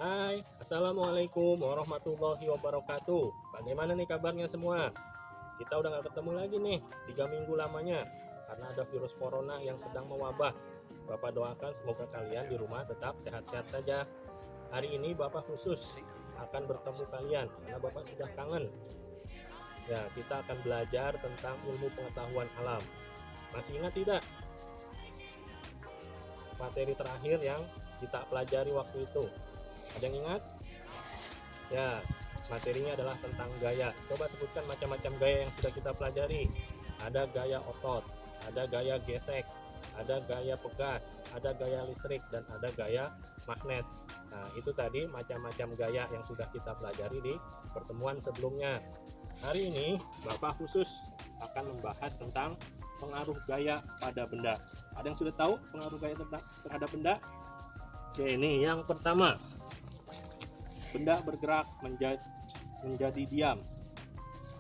Hai, Assalamualaikum warahmatullahi wabarakatuh. Bagaimana nih kabarnya semua? Kita udah gak ketemu lagi nih, 3 minggu lamanya, karena ada virus corona yang sedang mewabah. Bapak doakan semoga kalian di rumah tetap sehat-sehat saja. Hari ini Bapak khusus akan bertemu kalian, karena Bapak sudah kangen. Ya, kita akan belajar tentang ilmu pengetahuan alam. Masih ingat tidak? Materi terakhir yang kita pelajari waktu itu. Ada yang ingat? Ya, materinya adalah tentang gaya. Coba sebutkan macam-macam gaya yang sudah kita pelajari. Ada gaya otot, ada gaya gesek, ada gaya pegas, ada gaya listrik, dan ada gaya magnet. Nah, itu tadi macam-macam gaya yang sudah kita pelajari di pertemuan sebelumnya. Hari ini, Bapak khusus akan membahas tentang pengaruh gaya pada benda. Ada yang sudah tahu pengaruh gaya terhadap benda? Oke, ini yang pertama. Benda bergerak menjadi diam.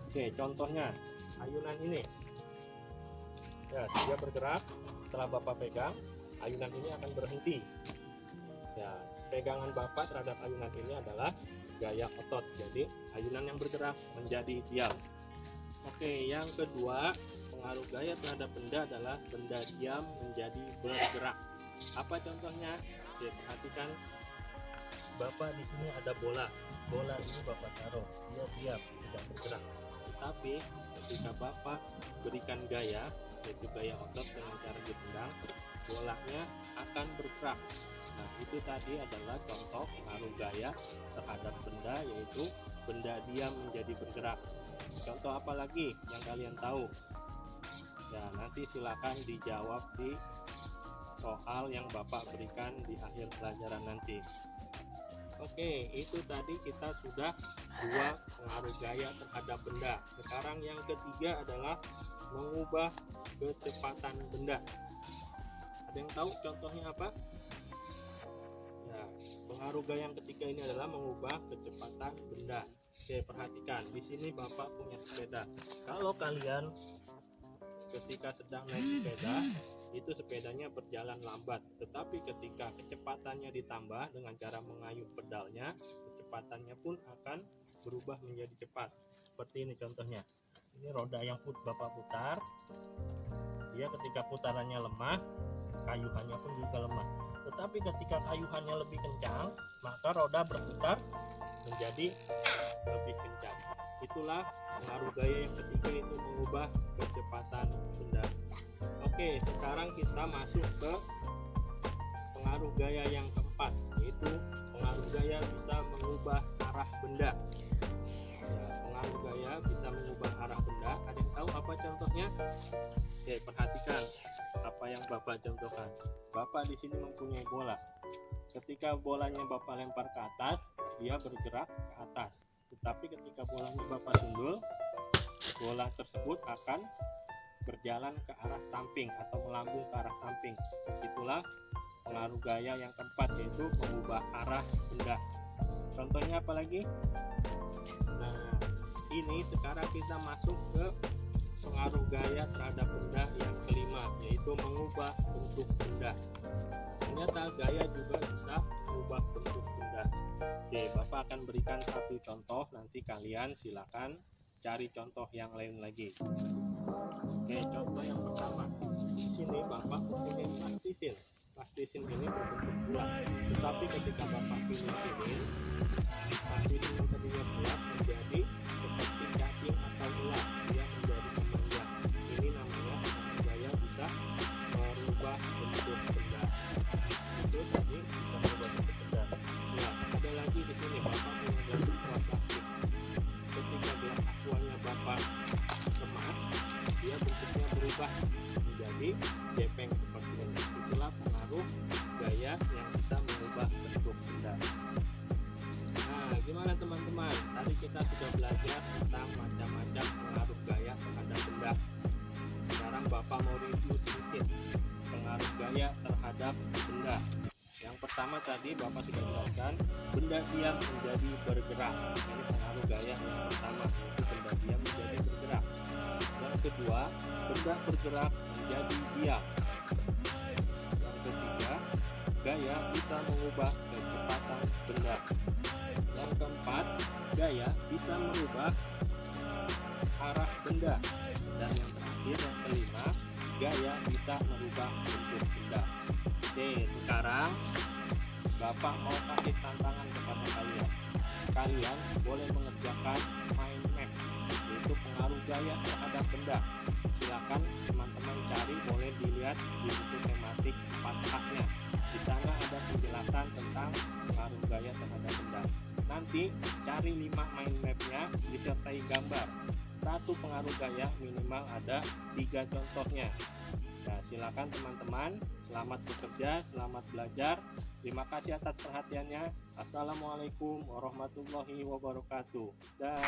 Oke, contohnya ayunan ini. Ya, dia bergerak. Setelah Bapak pegang, ayunan ini akan berhenti. Ya, pegangan Bapak terhadap ayunan ini adalah gaya otot. Jadi, ayunan yang bergerak menjadi diam. Oke, yang kedua, pengaruh gaya terhadap benda adalah benda diam menjadi bergerak. Apa contohnya? Oke, perhatikan. Bapak di sini ada bola. Bola ini Bapak taruh, dia diam, tidak bergerak. Tetapi ketika Bapak berikan gaya, yaitu gaya otot dengan cara ditendang, bolanya akan bergerak. Nah, itu tadi adalah contoh pengaruh gaya terhadap benda, yaitu benda diam menjadi bergerak. Contoh apa lagi yang kalian tahu? Ya, nanti silakan dijawab di soal yang Bapak berikan di akhir pelajaran nanti. Oke, itu tadi kita sudah dua pengaruh gaya terhadap benda. Sekarang yang ketiga adalah mengubah kecepatan benda. Ada yang tahu contohnya apa? Ya, pengaruh gaya yang ketiga ini adalah mengubah kecepatan benda. Oke, perhatikan. Di sini Bapak punya sepeda. Kalau kalian ketika sedang naik sepeda, itu sepedanya berjalan lambat, tetapi ketika kecepatannya ditambah dengan cara mengayuh pedalnya, kecepatannya pun akan berubah menjadi cepat. Seperti ini contohnya. Ini roda yang Bapak putar, dia ketika putarannya lemah, kayuhannya pun juga lemah. Tetapi ketika kayuhannya lebih kencang, maka roda berputar menjadi lebih kencang. Itulah pengaruh gaya yang ketiga, itu mengubah kecepatan benda. Oke, sekarang kita masuk ke pengaruh gaya yang keempat, yaitu pengaruh gaya bisa mengubah arah benda. Ya, pengaruh gaya bisa mengubah arah benda. Ada yang tahu apa contohnya? Oke, perhatikan apa yang Bapak contohkan. Bapak di sini mempunyai bola. Ketika bolanya Bapak lempar ke atas, dia bergerak ke atas. Tetapi ketika bolanya Bapak sundul, bola tersebut akan berjalan ke arah samping atau melambung ke arah samping. Itulah pengaruh gaya yang keempat, yaitu mengubah arah benda. Contohnya apa lagi? Nah, ini sekarang kita masuk ke pengaruh gaya terhadap benda yang kelima, yaitu mengubah bentuk benda. Ternyata gaya juga bisa mengubah bentuk benda. Oke, Bapak akan berikan satu contoh, nanti kalian silakan cari contoh yang lain lagi. Oke, contoh yang pertama. Di sini Bapak mempunyai plastisin. Plastisin ini berbentuk bulat. Tetapi ketika Bapak pilih-pilih, plastisin yang tadinya bulat menjadi seperti cacing atau ulat. Dia menjadi memanjang. Ini namanya gaya bisa merubah bentuk benda. Itu tadi bisa merubah bentuk benda. Ya, ada lagi di sini Bapak punya gelas aqua plastik. Ketika gelas aquanya Bapak kemas, dia bentuknya berubah menjadi gepeng seperti ini. Itulah pengaruh gaya yang bisa mengubah bentuk benda. Nah, gimana teman-teman? Tadi kita sudah belajar tentang macam-macam pengaruh gaya terhadap benda. Sekarang Bapak mau review sedikit pengaruh gaya terhadap benda. Yang pertama tadi Bapak sudah jelaskan, benda diam menjadi bergerak. Ini pengaruh gaya yang pertama, yaitu benda diam menjadi bergerak. Yang kedua, benda bergerak menjadi diam. Yang ketiga, gaya bisa mengubah kecepatan benda. Yang keempat, gaya bisa merubah arah benda. Dan yang terakhir, yang kelima, gaya bisa merubah bentuk benda. Oke, sekarang Bapak mau kasih tantangan kepada kalian. Kalian boleh mengerjakan mind map, yaitu pengaruh gaya terhadap benda. Silakan teman-teman cari, boleh dilihat di buku tematik 4H-nya. Di sana ada penjelasan tentang pengaruh gaya terhadap benda. Nanti cari 5 mind map-nya disertai gambar. Satu pengaruh gaya minimal ada 3 contohnya. Nah, silakan teman-teman, selamat bekerja, selamat belajar. Terima kasih atas perhatiannya. Assalamualaikum warahmatullahi wabarakatuh. Dan